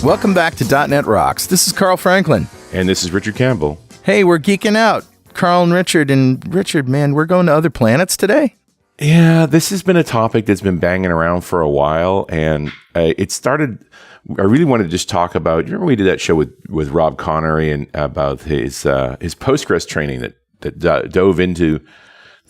Welcome back to .NET Rocks. This is Carl Franklin. And this is Richard Campbell. Hey, we're geeking out. Carl and Richard. And Richard, man, we're going to other planets today? Yeah, this has been a topic that's been banging around for a while. And it started, I really wanted to just talk about, you remember we did that show with Rob Connery and about his Postgres training that dove into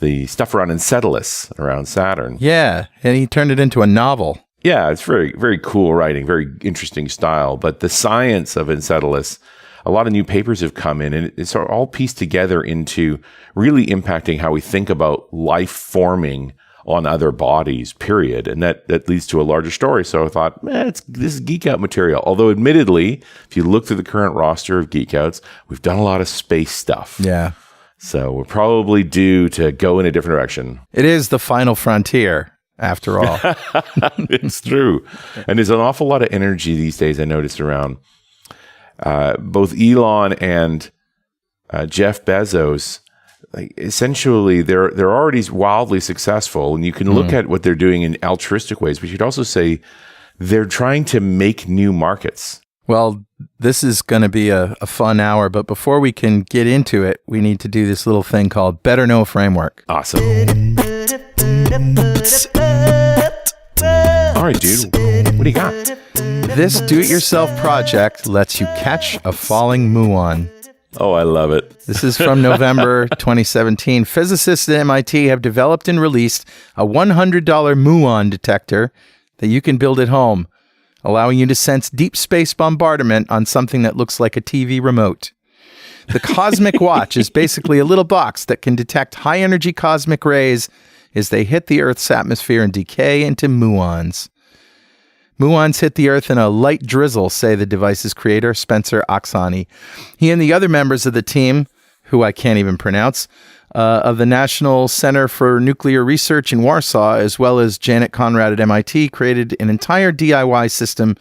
the stuff around Enceladus, around Saturn. Yeah, and he turned it into a novel. Yeah, it's very, very cool writing, very interesting style. But the science of Enceladus, a lot of new papers have come in, and it's all pieced together into really impacting how we think about life forming on other bodies, period. And that leads to a larger story. So I thought, this is Geek Out material. Although admittedly, if you look through the current roster of Geek Outs, we've done a lot of space stuff. Yeah. So we're probably due to go in a different direction. It is the final frontier. After all, it's true. And there's an awful lot of energy these days, I noticed, around both Elon and Jeff Bezos. Like, essentially, they're already wildly successful, and you can look at what they're doing in altruistic ways, but you'd also say they're trying to make new markets. Well, this is going to be a fun hour, but before we can get into it, we need to do this little thing called Better Know Framework. Awesome. All right, dude, what do you got? This do-it-yourself project lets you catch a falling muon. Oh, I love it. This is from November 2017. Physicists at MIT have developed and released a $100 muon detector that you can build at home, allowing you to sense deep space bombardment on something that looks like a TV remote. The Cosmic Watch is basically a little box that can detect high-energy cosmic rays as they hit the Earth's atmosphere and decay into muons. Muons hit the Earth in a light drizzle, say the device's creator, Spencer Oksani. He and the other members of the team, who I can't even pronounce, of the National Center for Nuclear Research in Warsaw, as well as Janet Conrad at MIT, created an entire DIY system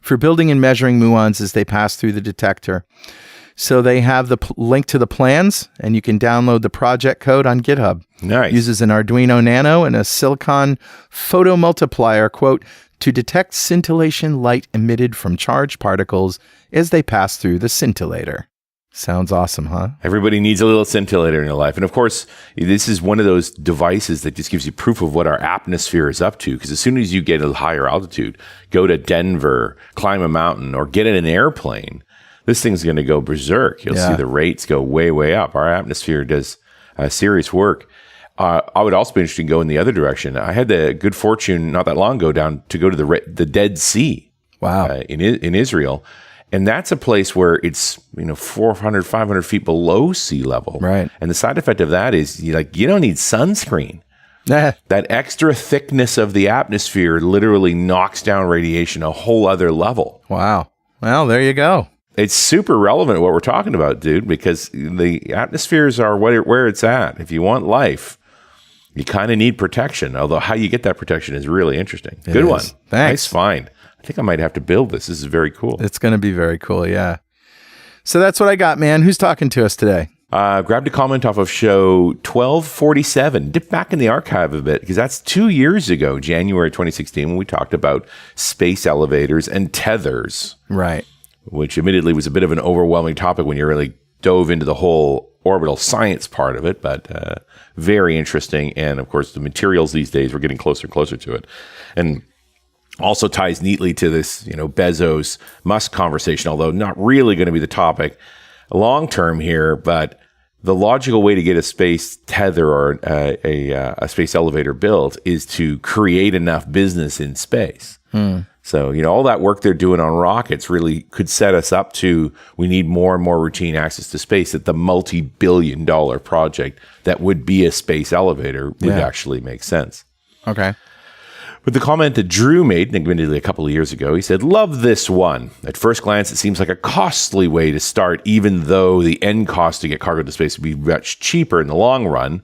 for building and measuring muons as they pass through the detector. So they have the link to the plans, and you can download the project code on GitHub. Nice. Uses an Arduino Nano and a silicon photomultiplier, quote, to detect scintillation light emitted from charged particles as they pass through the scintillator. Sounds awesome, huh? Everybody needs a little scintillator in their life. And of course, this is one of those devices that just gives you proof of what our atmosphere is up to. Because as soon as you get a higher altitude, go to Denver, climb a mountain, or get in an airplane, this thing's going to go berserk. You'll see the rates go way, way up. Our atmosphere does serious work. I would also be interested in going the other direction. I had the good fortune not that long ago to go to the Dead Sea. Wow. In Israel. And that's a place where it's 400, 500 feet below sea level. Right. And the side effect of that is you don't need sunscreen. That extra thickness of the atmosphere literally knocks down radiation a whole other level. Wow. Well, there you go. It's super relevant what we're talking about, dude, because the atmospheres are where it's at. If you want life, you kind of need protection, although how you get that protection is really interesting. Good one. Thanks. Nice find. I think I might have to build this. This is very cool. It's going to be very cool, yeah. So that's what I got, man. Who's talking to us today? Grabbed a comment off of show 1247. Dip back in the archive a bit, because that's 2 years ago, January 2016, when we talked about space elevators and tethers. Right. Which admittedly was a bit of an overwhelming topic when you really dove into the whole orbital science part of it, but very interesting. And of course, the materials these days, we're getting closer and closer to it. And also ties neatly to this, Bezos Musk conversation, although not really going to be the topic long term here. But the logical way to get a space tether or a space elevator built is to create enough business in space. So, all that work they're doing on rockets really could set us up to, we need more and more routine access to space, that the multi-billion-dollar project that would be a space elevator would actually make sense. Okay. But the comment that Drew made, admittedly a couple of years ago, he said, love this one. At first glance, it seems like a costly way to start, even though the end cost to get cargo to space would be much cheaper in the long run.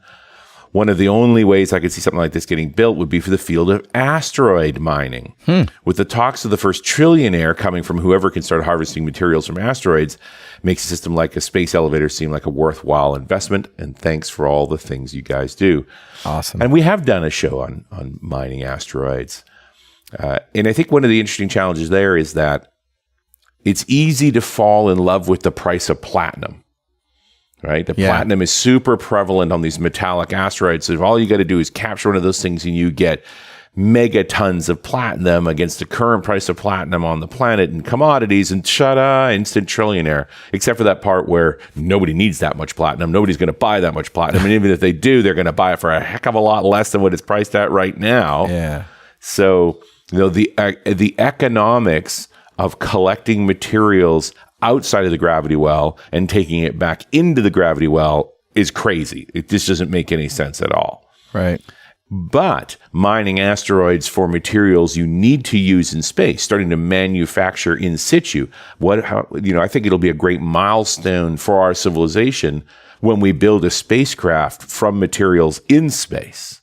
One of the only ways I could see something like this getting built would be for the field of asteroid mining. With the talks of the first trillionaire coming from whoever can start harvesting materials from asteroids, makes a system like a space elevator seem like a worthwhile investment. And thanks for all the things you guys do. Awesome. And we have done a show on mining asteroids. And I think one of the interesting challenges there is that it's easy to fall in love with the price of platinum, right? The platinum is super prevalent on these metallic asteroids. So all you got to do is capture one of those things and you get megatons of platinum against the current price of platinum on the planet and commodities, and instant trillionaire. Except for that part where nobody needs that much platinum. Nobody's going to buy that much platinum. And even if they do, they're going to buy it for a heck of a lot less than what it's priced at right now. Yeah. So, the economics of collecting materials outside of the gravity well and taking it back into the gravity well is crazy. It just doesn't make any sense at all. Right. But mining asteroids for materials you need to use in space, starting to manufacture in situ. I think it'll be a great milestone for our civilization when we build a spacecraft from materials in space,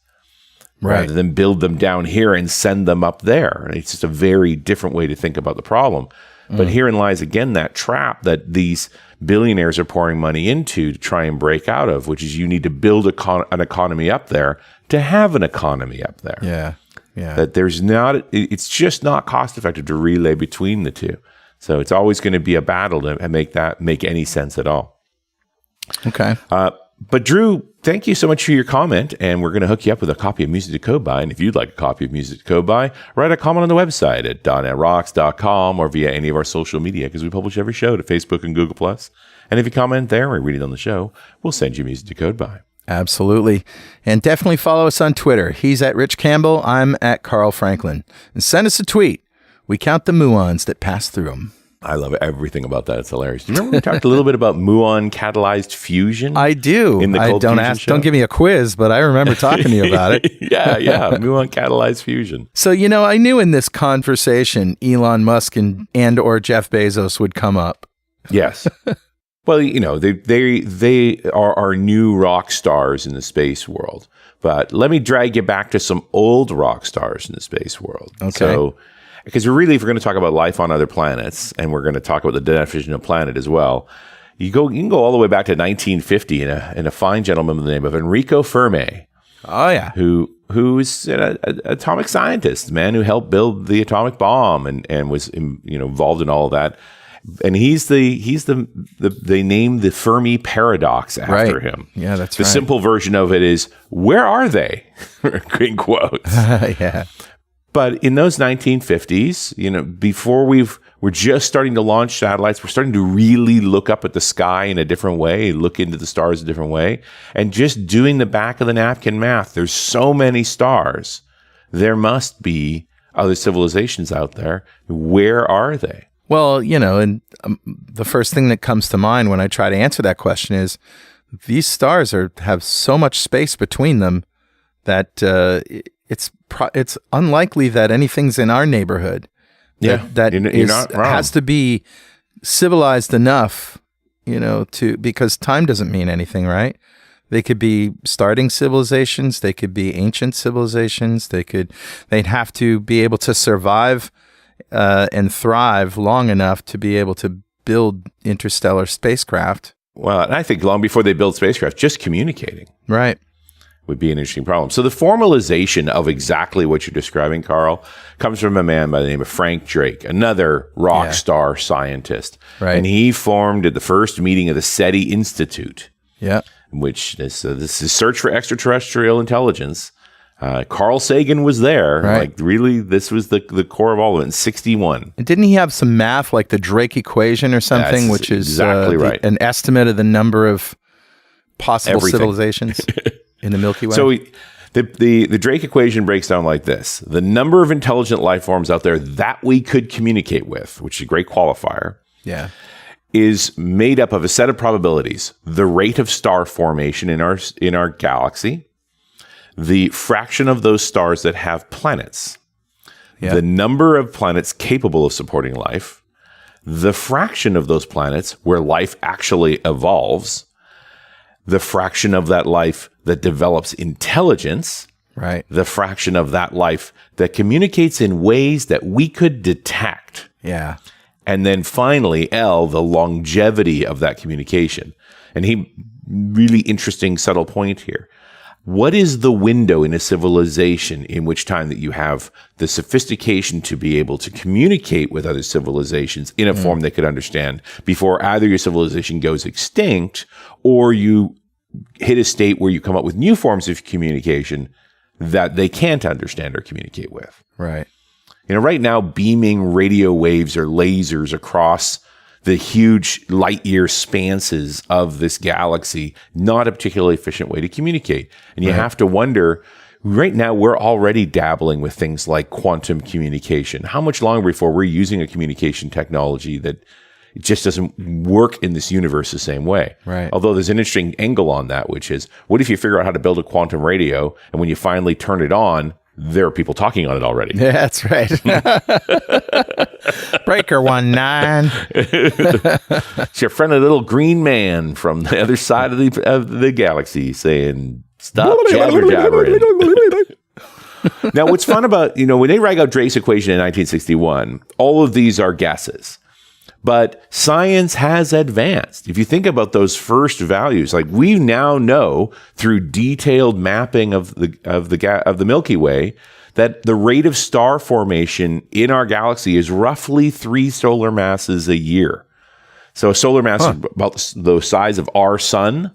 rather than build them down here and send them up there. It's just a very different way to think about the problem. But herein lies again that trap that these billionaires are pouring money into to try and break out of, which is you need to build an economy up there to have an economy up there. Yeah. Yeah. That it's just not cost effective to relay between the two. So it's always going to be a battle to make that make any sense at all. Okay. But Drew, thank you so much for your comment, and we're going to hook you up with a copy of Music to Code By. And if you'd like a copy of Music to Code By, write a comment on the website at .netrocks.com or via any of our social media, because we publish every show to Facebook and Google+. And if you comment there or read it on the show, we'll send you Music to Code By. Absolutely. And definitely follow us on Twitter. He's at Rich Campbell. I'm at Carl Franklin. And send us a tweet. We count the muons that pass through them. I love everything about that. It's hilarious. Do you remember we talked a little bit about muon catalyzed fusion? I do. In the Cold Fusion show? Don't give me a quiz, but I remember talking to you about it. Yeah. Muon catalyzed fusion. So, I knew in this conversation, Elon Musk and or Jeff Bezos would come up. Yes. Well, they are our new rock stars in the space world. But let me drag you back to some old rock stars in the space world. Okay. So, because if we're going to talk about life on other planets, and we're going to talk about the definition of planet as well, you can go all the way back to 1950 in a fine gentleman by the name of Enrico Fermi. Oh yeah, who's an atomic scientist, man who helped build the atomic bomb and was involved in all of that. And they named the Fermi paradox after him. Yeah, that's the simple version of it is, where are they? In quotes. Yeah. But in those 1950s, before we're just starting to launch satellites, we're starting to really look up at the sky in a different way, look into the stars a different way, and just doing the back of the napkin math. There's so many stars. There must be other civilizations out there. Where are they? Well, and the first thing that comes to mind when I try to answer that question is these stars have so much space between them that it's unlikely that anything's in our neighborhood. That you're not wrong. Has to be civilized enough, because time doesn't mean anything, right? They could be starting civilizations. They could be ancient civilizations. They'd have to be able to survive and thrive long enough to be able to build interstellar spacecraft. Well, and I think long before they build spacecraft, just communicating. Right. Would be an interesting problem. So the formalization of exactly what you're describing, Carl, comes from a man by the name of Frank Drake, another rock star scientist. Right. And he formed at the first meeting of the SETI Institute. Yeah. Which this is search for extraterrestrial intelligence. Carl Sagan was there. Right. Like, really, this was the core of all of it in 1961. And didn't he have some math like the Drake equation or something, That's which is exactly right. An estimate of the number of possible civilizations in the Milky Way? So the Drake equation breaks down like this. The number of intelligent life forms out there that we could communicate with, which is a great qualifier, is made up of a set of probabilities: the rate of star formation in our galaxy, the fraction of those stars that have planets, the number of planets capable of supporting life, the fraction of those planets where life actually evolves, the fraction of that life that develops intelligence, right? The fraction of that life that communicates in ways that we could detect. Yeah. And then finally, L, the longevity of that communication. And really interesting, subtle point here. what is the window in a civilization in which time that you have the sophistication to be able to communicate with other civilizations in a form they could understand before either your civilization goes extinct or you hit a state where you come up with new forms of communication that they can't understand or communicate with. Right. Right now, beaming radio waves or lasers across the huge light year spanses of this galaxy, not a particularly efficient way to communicate. And you have to wonder, right now, we're already dabbling with things like quantum communication. How much longer before we're using a communication technology that it just doesn't work in this universe the same way? Right. Although there's an interesting angle on that, which is, what if you figure out how to build a quantum radio, and when you finally turn it on, there are people talking on it already? Yeah, that's right. Breaker 19. It's your friendly little green man from the other side of the galaxy saying, "Stop jabber jabbering." Now, what's fun about, when they rag out Drake's equation in 1961, all of these are guesses. But science has advanced. If you think about those first values, like we now know through detailed mapping of the Milky Way that the rate of star formation in our galaxy is roughly 3 solar masses a year. So a solar mass is about the size of our sun.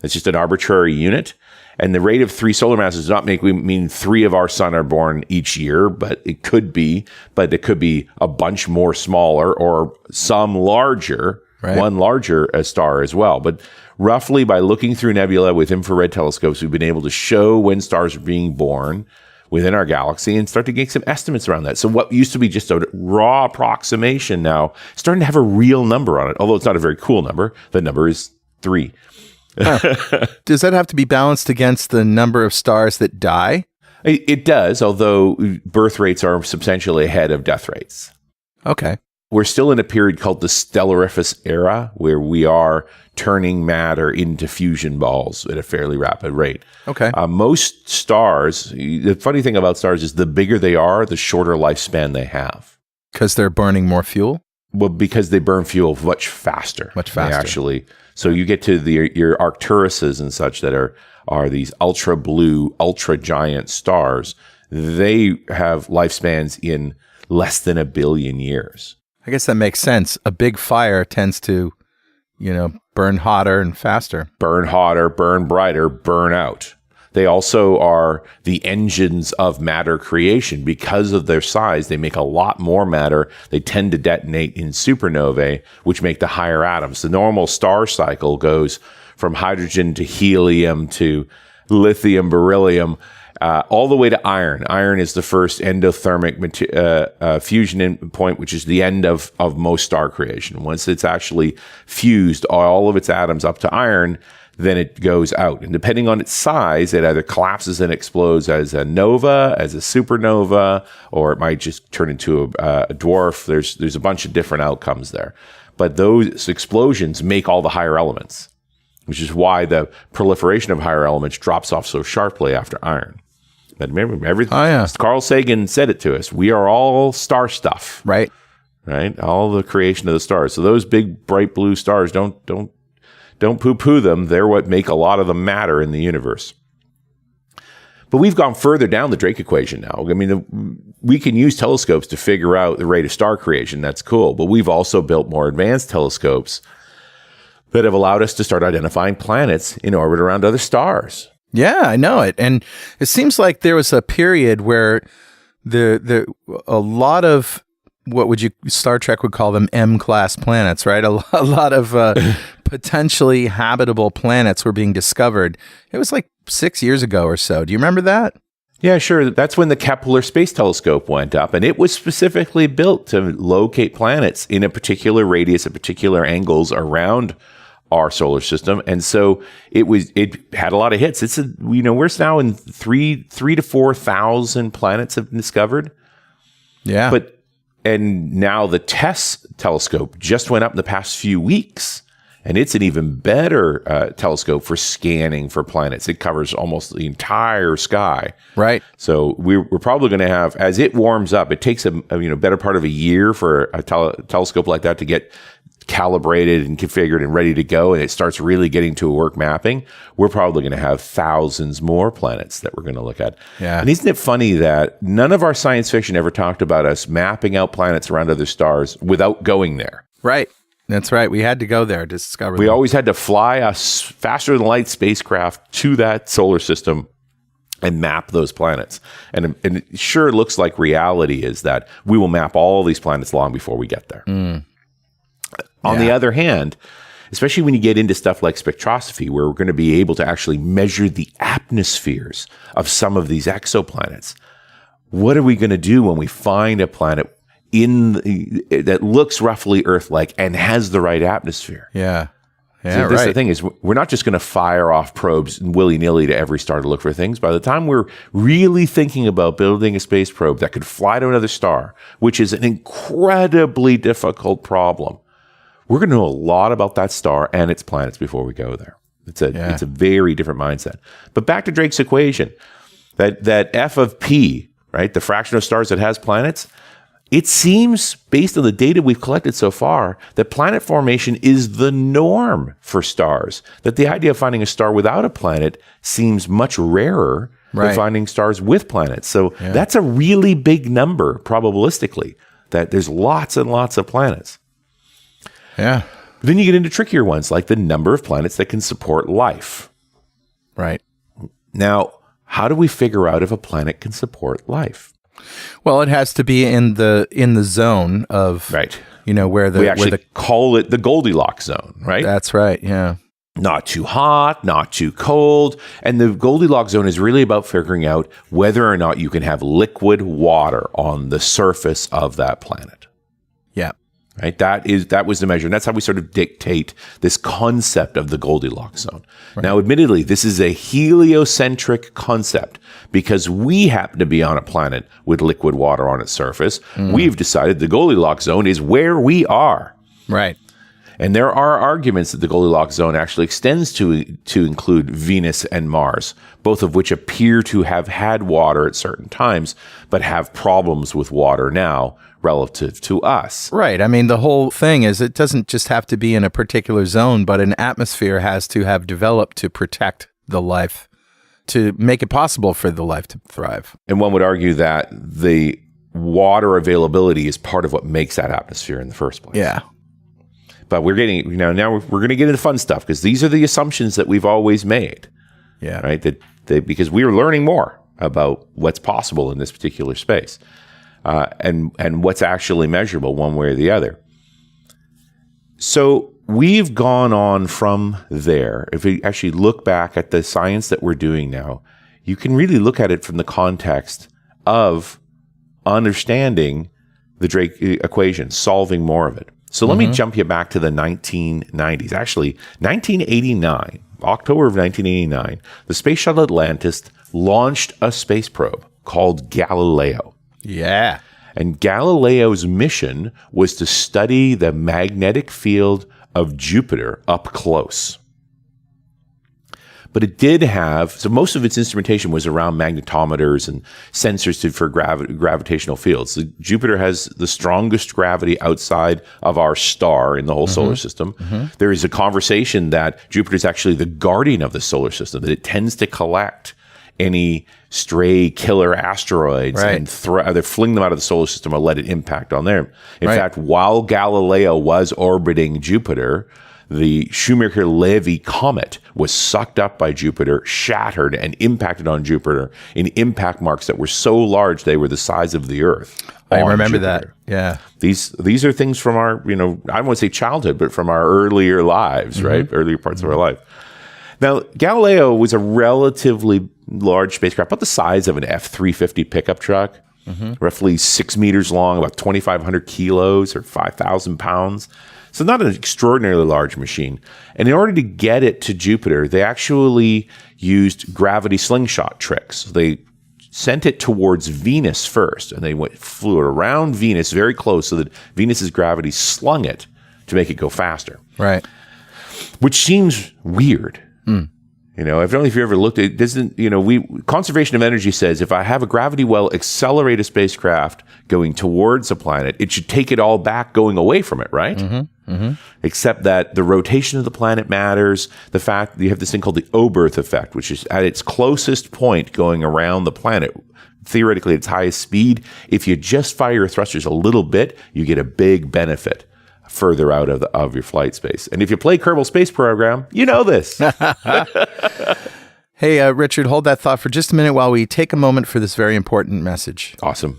It's just an arbitrary unit. And the rate of 3 solar masses does not mean 3 of our sun are born each year, but it could be a bunch more smaller or some larger, one larger star as well. But roughly by looking through nebula with infrared telescopes, we've been able to show when stars are being born within our galaxy and start to get some estimates around that. So what used to be just a raw approximation now is starting to have a real number on it, although it's not a very cool number. The number is 3. Does that have to be balanced against the number of stars that die? It does, although birth rates are substantially ahead of death rates. Okay. We're still in a period called the stellariferous era, where we are turning matter into fusion balls at a fairly rapid rate. Okay. Most stars, the funny thing about stars is the bigger they are, the shorter lifespan they have. Because they're burning more fuel? Well, because they burn fuel much faster. Much faster. So you get to your Arcturuses and such that are these ultra blue, ultra giant stars. They have lifespans in less than 1 billion years. I guess that makes sense. A big fire tends to, burn hotter and faster. Burn hotter, burn brighter, burn out. They also are the engines of matter creation. Because of their size, they make a lot more matter. They tend to detonate in supernovae, which make the higher atoms. The normal star cycle goes from hydrogen to helium to lithium, beryllium, all the way to iron. Iron is the first endothermic fusion point, which is the end of most star creation. Once it's actually fused all of its atoms up to iron, then it goes out. And depending on its size, it either collapses and explodes as a nova, as a supernova, or it might just turn into a dwarf. There's a bunch of different outcomes there. But those explosions make all the higher elements, which is why the proliferation of higher elements drops off so sharply after iron. But remember, everything. Carl Sagan said it to us. We are all star stuff. Right. All the creation of the stars. So those big, bright blue stars, don't poo-poo them. They're what make a lot of the matter in the universe. But we've gone further down the Drake equation now. I mean, we can use telescopes to figure out the rate of star creation. That's cool. But we've also built more advanced telescopes that have allowed us to start identifying planets in orbit around other stars. Yeah, I know it. And it seems like there was a period where a lot of what Star Trek would call them M-class planets, right? A lot of potentially habitable planets were being discovered. It was like 6 years ago or so. Do you remember that? Yeah, sure. That's when the Kepler Space Telescope went up, and it was specifically built to locate planets in a particular radius at particular angles around our solar system. And so it had a lot of hits. We're now in 3,000 to 4,000 planets have been discovered. Yeah. And now the TESS telescope just went up in the past few weeks, and it's an even better telescope for scanning for planets. It covers almost the entire sky. Right. So we're probably going to have, as it warms up, it takes a better part of a year for a telescope like that to get calibrated and configured and ready to go, and it starts really getting to work mapping, we're probably going to have thousands more planets that we're going to look at. Yeah. And isn't it funny that none of our science fiction ever talked about us mapping out planets around other stars without going there? Right. That's right. We had to go there to discover We them. always had to fly a faster than light spacecraft to that solar system and map those planets. And it sure looks like reality is that we will map all these planets long before we get there. On the other hand, especially when you get into stuff like spectroscopy, where we're going to be able to actually measure the atmospheres of some of these exoplanets, what are we going to do when we find a planet that looks roughly Earth-like and has the right atmosphere? Yeah. Yeah, So that's right. the thing is, we're not just going to fire off probes willy-nilly to every star to look for things. By the time we're really thinking about building a space probe that could fly to another star, which is an incredibly difficult problem, we're going to know a lot about that star and its planets before we go there. It's a very different mindset. But back to Drake's equation, that F of P, right, the fraction of stars that has planets, it seems, based on the data we've collected so far, that planet formation is the norm for stars. That the idea of finding a star without a planet seems much rarer than finding stars with planets. So that's a really big number, probabilistically, that there's lots and lots of planets. Yeah. Then you get into trickier ones, like the number of planets that can support life. Right. Now, how do we figure out if a planet can support life? Well, it has to be in the zone of where we actually call it the Goldilocks zone, right? That's right. Yeah. Not too hot, not too cold. And the Goldilocks zone is really about figuring out whether or not you can have liquid water on the surface of that planet. Yeah. Right? That was the measure. And that's how we sort of dictate this concept of the Goldilocks zone. Right. Now, admittedly, this is a heliocentric concept because we happen to be on a planet with liquid water on its surface. We've decided the Goldilocks zone is where we are. Right. And there are arguments that the Goldilocks zone actually extends to include Venus and Mars, both of which appear to have had water at certain times, but have problems with water now relative to us. Right. I mean, the whole thing is it doesn't just have to be in a particular zone, but an atmosphere has to have developed to protect the life, to make it possible for the life to thrive. And one would argue that the water availability is part of what makes that atmosphere in the first place. Yeah. But we're getting, now we're going to get into fun stuff because these are the assumptions that we've always made. Yeah. Right. Because we are learning more about what's possible in this particular space. And what's actually measurable one way or the other. So we've gone on from there. If we actually look back at the science that we're doing now, you can really look at it from the context of understanding the Drake equation, solving more of it. So let me jump you back to the 1990s. Actually, 1989, October of 1989, the Space Shuttle Atlantis launched a space probe called Galileo. Yeah. And Galileo's mission was to study the magnetic field of Jupiter up close. But it did have, so most of its instrumentation was around magnetometers and sensors for gravitational fields. Jupiter has the strongest gravity outside of our star in the whole solar system. There is a conversation that Jupiter is actually the guardian of the solar system, that it tends to collect any stray killer asteroids and either fling them out of the solar system or let it impact on them. In fact, while Galileo was orbiting Jupiter, the Shoemaker-Levy comet was sucked up by Jupiter, shattered, and impacted on Jupiter in impact marks that were so large they were the size of the Earth. I remember Jupiter. That. Yeah. These are things from our, I don't want to say childhood, but from our earlier lives, right? Earlier parts of our life. Now, Galileo was a relatively large spacecraft, about the size of an F-350 pickup truck, roughly 6 meters long, about 2,500 kilos or 5,000 pounds. So not an extraordinarily large machine. And in order to get it to Jupiter, they actually used gravity slingshot tricks. They sent it towards Venus first, and they flew it around Venus very close so that Venus's gravity slung it to make it go faster. Right. Which seems weird. I don't know if you ever looked at it, doesn't, conservation of energy says if I have a gravity well accelerate a spacecraft going towards a planet, it should take it all back going away from it, right? except that the rotation of the planet matters. The fact that you have this thing called the Oberth effect, which is at its closest point going around the planet, theoretically at its highest speed. If you just fire your thrusters a little bit, you get a big benefit further out of your flight space. And if you play Kerbal Space Program, you know this. Hey, Richard, hold that thought for just a minute while we take a moment for this very important message. Awesome.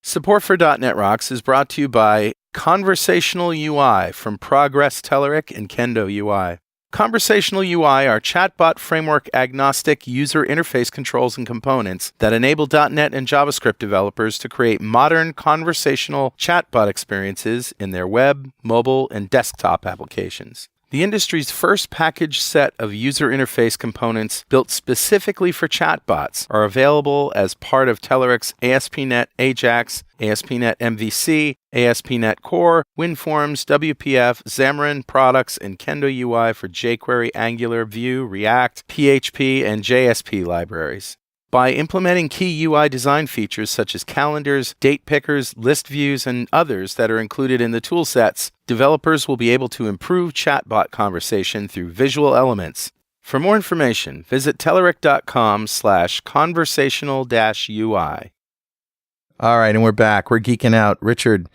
Support for .NET Rocks is brought to you by Conversational UI from Progress Telerik and Kendo UI. Conversational UI are chatbot framework agnostic user interface controls and components that enable .NET and JavaScript developers to create modern conversational chatbot experiences in their web, mobile, and desktop applications. The industry's first packaged set of user interface components built specifically for chatbots are available as part of Telerik's ASP.NET Ajax, ASP.NET MVC, ASP.NET Core, WinForms, WPF, Xamarin products, and Kendo UI for jQuery, Angular, Vue, React, PHP, and JSP libraries. By implementing key UI design features such as calendars, date pickers, list views, and others that are included in the toolsets, developers will be able to improve chatbot conversation through visual elements. For more information, visit telerik.com/conversational-UI. All right, and we're back. We're geeking out. Richard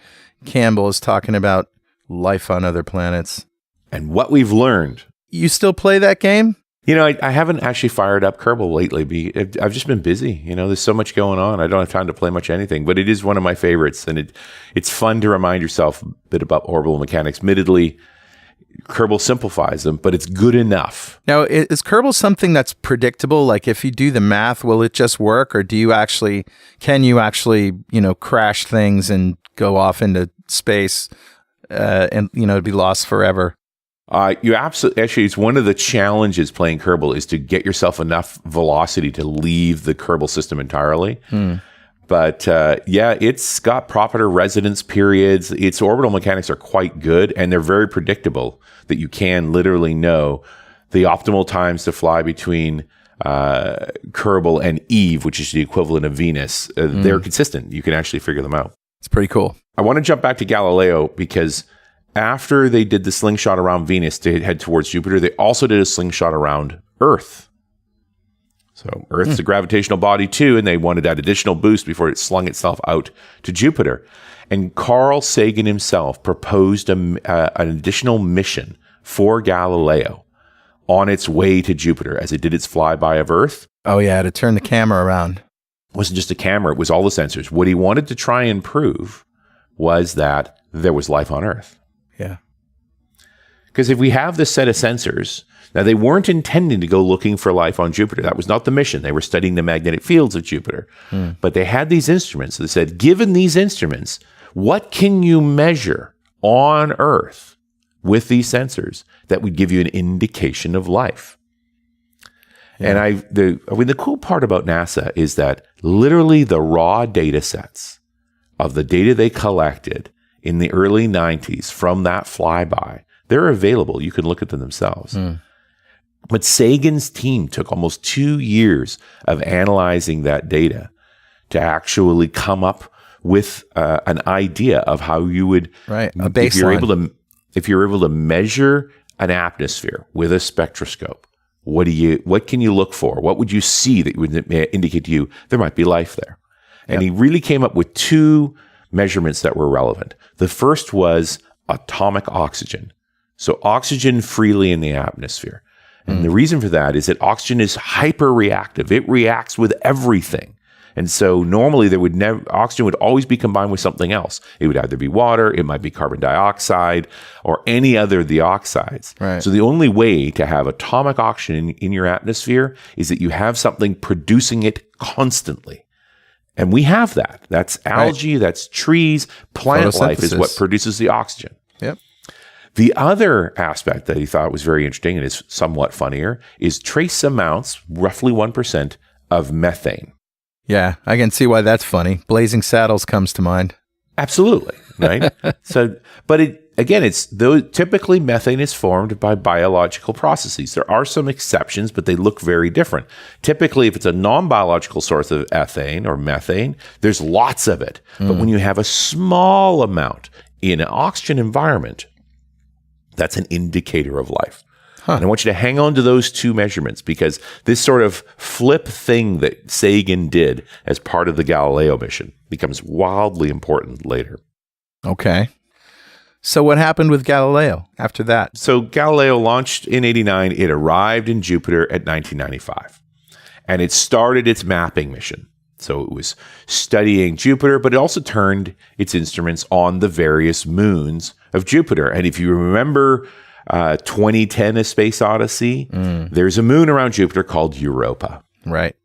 Campbell is talking about life on other planets. And what we've learned. You still play that game? You know, I haven't actually fired up Kerbal lately. I've just been busy. You know, there's so much going on. I don't have time to play much anything, but it is one of my favorites. And it's fun to remind yourself a bit about orbital mechanics. Admittedly, Kerbal simplifies them, but it's good enough. Now, is Kerbal something that's predictable? Like if you do the math, will it just work? Or can you actually, crash things and go off into space and, be lost forever? You absolutely, actually, it's one of the challenges playing Kerbal is to get yourself enough velocity to leave the Kerbal system entirely. But it's got proper residence periods. Its orbital mechanics are quite good, and they're very predictable that you can literally know the optimal times to fly between Kerbal and Eve, which is the equivalent of Venus. They're consistent. You can actually figure them out. It's pretty cool. I want to jump back to Galileo because after they did the slingshot around Venus to head towards Jupiter, they also did a slingshot around Earth. So Earth's a gravitational body too, and they wanted that additional boost before it slung itself out to Jupiter. And Carl Sagan himself proposed an additional mission for Galileo on its way to Jupiter as it did its flyby of Earth. Oh yeah, to turn the camera around. It wasn't just a camera, it was all the sensors. What he wanted to try and prove was that there was life on Earth. Yeah. Because if we have this set of sensors, now they weren't intending to go looking for life on Jupiter. That was not the mission. They were studying the magnetic fields of Jupiter. But they had these instruments. So they said, given these instruments, what can you measure on Earth with these sensors that would give you an indication of life? Yeah. And the cool part about NASA is that literally the raw data sets of the data they collected in the early 90s from that flyby, they're available. You can look at them themselves. But Sagan's team took almost 2 years of analyzing that data to actually come up with an idea of how you would, a baseline. If you're able to measure an atmosphere with a spectroscope, what can you look for? What would you see that would indicate to you there might be life there? And he really came up with 2 measurements that were relevant. The first was atomic oxygen. So oxygen freely in the atmosphere. And the reason for that is that oxygen is hyper-reactive. It reacts with everything. And so normally oxygen would always be combined with something else. It would either be water, it might be carbon dioxide, or any other of the oxides. Right. So the only way to have atomic oxygen in your atmosphere is that you have something producing it constantly. And we have that. That's algae, that's trees. Plant life is what produces the oxygen. Yep. The other aspect that he thought was very interesting and is somewhat funnier is trace amounts, roughly 1%, of methane. Yeah, I can see why that's funny. Blazing Saddles comes to mind. Absolutely, right? Typically methane is formed by biological processes. There are some exceptions, but they look very different. Typically, if it's a non-biological source of ethane or methane, there's lots of it. But when you have a small amount in an oxygen environment, that's an indicator of life. And I want you to hang on to those two measurements, because this sort of flip thing that Sagan did as part of the Galileo mission becomes wildly important later. Okay. So what happened with Galileo after that? So Galileo launched in 89. It arrived in Jupiter at 1995. And it started its mapping mission. So it was studying Jupiter, but it also turned its instruments on the various moons of Jupiter. And if you remember 2010, A Space Odyssey, there's a moon around Jupiter called Europa. Right.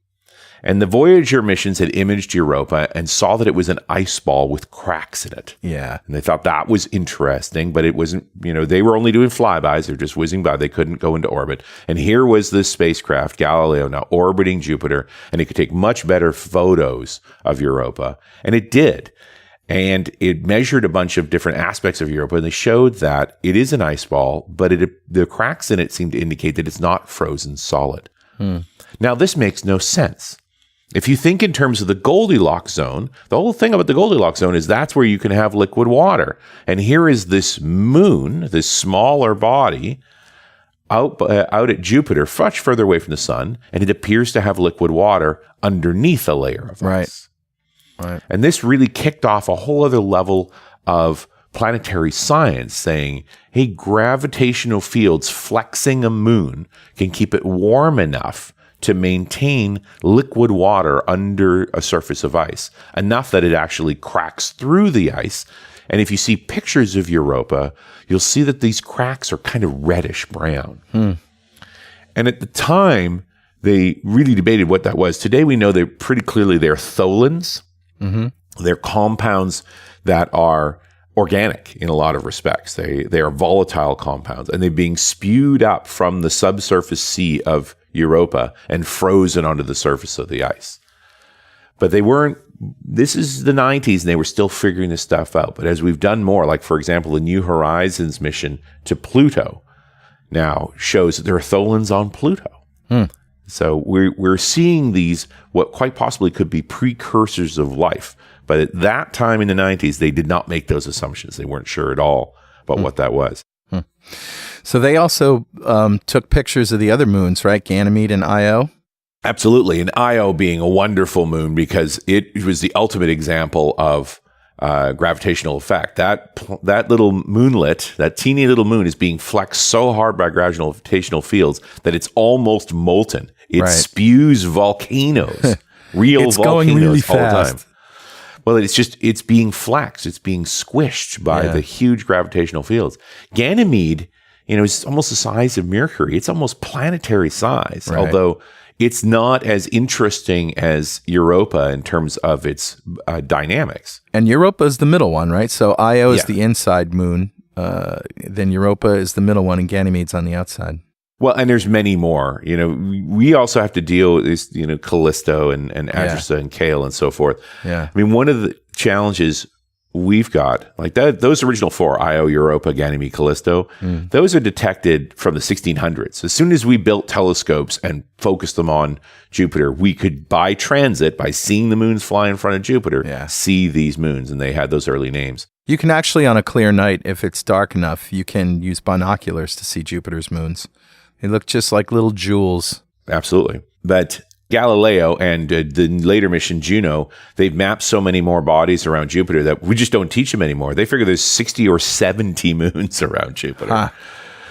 And the Voyager missions had imaged Europa and saw that it was an ice ball with cracks in it. Yeah. And they thought that was interesting, but it wasn't, they were only doing flybys. They're just whizzing by. They couldn't go into orbit. And here was this spacecraft, Galileo, now orbiting Jupiter, and it could take much better photos of Europa. And it did. And it measured a bunch of different aspects of Europa, and they showed that it is an ice ball, but the cracks in it seem to indicate that it's not frozen solid. Now, this makes no sense. If you think in terms of the Goldilocks Zone, the whole thing about the Goldilocks Zone is that's where you can have liquid water. And here is this moon, this smaller body, out at Jupiter, much further away from the sun, and it appears to have liquid water underneath a layer of ice. Right. And this really kicked off a whole other level of planetary science, saying, hey, gravitational fields flexing a moon can keep it warm enough to maintain liquid water under a surface of ice, enough that it actually cracks through the ice. And if you see pictures of Europa, you'll see that these cracks are kind of reddish brown. And at the time, they really debated what that was. Today, we know they're pretty clearly they're tholins. They're compounds that are organic in a lot of respects. They are volatile compounds, and they're being spewed up from the subsurface sea of Europa and frozen onto the surface of the ice. But they weren't, this is the 90s, and they were still figuring this stuff out. But as we've done more, like, for example, the New Horizons mission to Pluto now shows that there are tholins on Pluto. So we're seeing these, what quite possibly could be precursors of life. But at that time in the 90s, they did not make those assumptions. They weren't sure at all about what that was. So they also took pictures of the other moons, right? Ganymede and Io? Absolutely. And Io being a wonderful moon because it was the ultimate example of gravitational effect. That little moonlet, that teeny little moon is being flexed so hard by gravitational fields that it's almost molten. It spews volcanoes, real it's volcanoes going really all the fast. time. Well, it's being flexed. It's being squished by the huge gravitational fields. Ganymede, is almost the size of Mercury. It's almost planetary size, although it's not as interesting as Europa in terms of its dynamics. And Europa is the middle one, right? So Io is the inside moon. Then Europa is the middle one, and Ganymede's on the outside. Well, and there's many more. We also have to deal with Callisto and Adrasta and Kale and so forth. Yeah. I mean, one of the challenges we've got, like those original four, Io, Europa, Ganymede, Callisto, those are detected from the 1600s. As soon as we built telescopes and focused them on Jupiter, we could, by transit, by seeing the moons fly in front of Jupiter, see these moons, and they had those early names. You can actually, on a clear night, if it's dark enough, you can use binoculars to see Jupiter's moons. They look just like little jewels. Absolutely. But Galileo and the later mission Juno, they've mapped so many more bodies around Jupiter that we just don't teach them anymore. They figure there's 60 or 70 moons around Jupiter.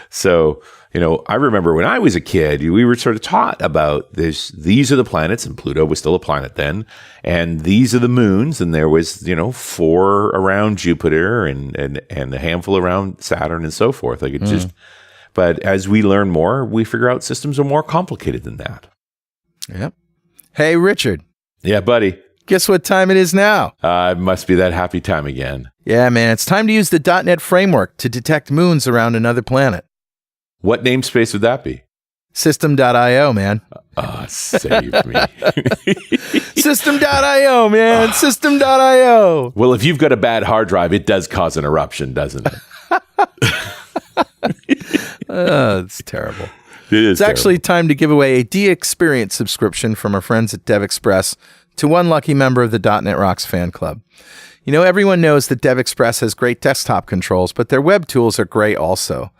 So, I remember when I was a kid, we were sort of taught about this. These are the planets, and Pluto was still a planet then. And these are the moons, and there was, 4 around Jupiter and a handful around Saturn and so forth. Like it just... But as we learn more, we figure out systems are more complicated than that. Yep. Hey, Richard. Yeah, buddy. Guess what time it is now? It must be that happy time again. Yeah, man. It's time to use the .NET framework to detect moons around another planet. What namespace would that be? System.io, man. Save me. System.io, man. System.io. Well, if you've got a bad hard drive, it does cause an eruption, doesn't it? It's terrible. It's actually time to give away a D-Experience subscription from our friends at DevExpress to one lucky member of the .NET Rocks fan club. You know, everyone knows that DevExpress has great desktop controls, but their web tools are great also.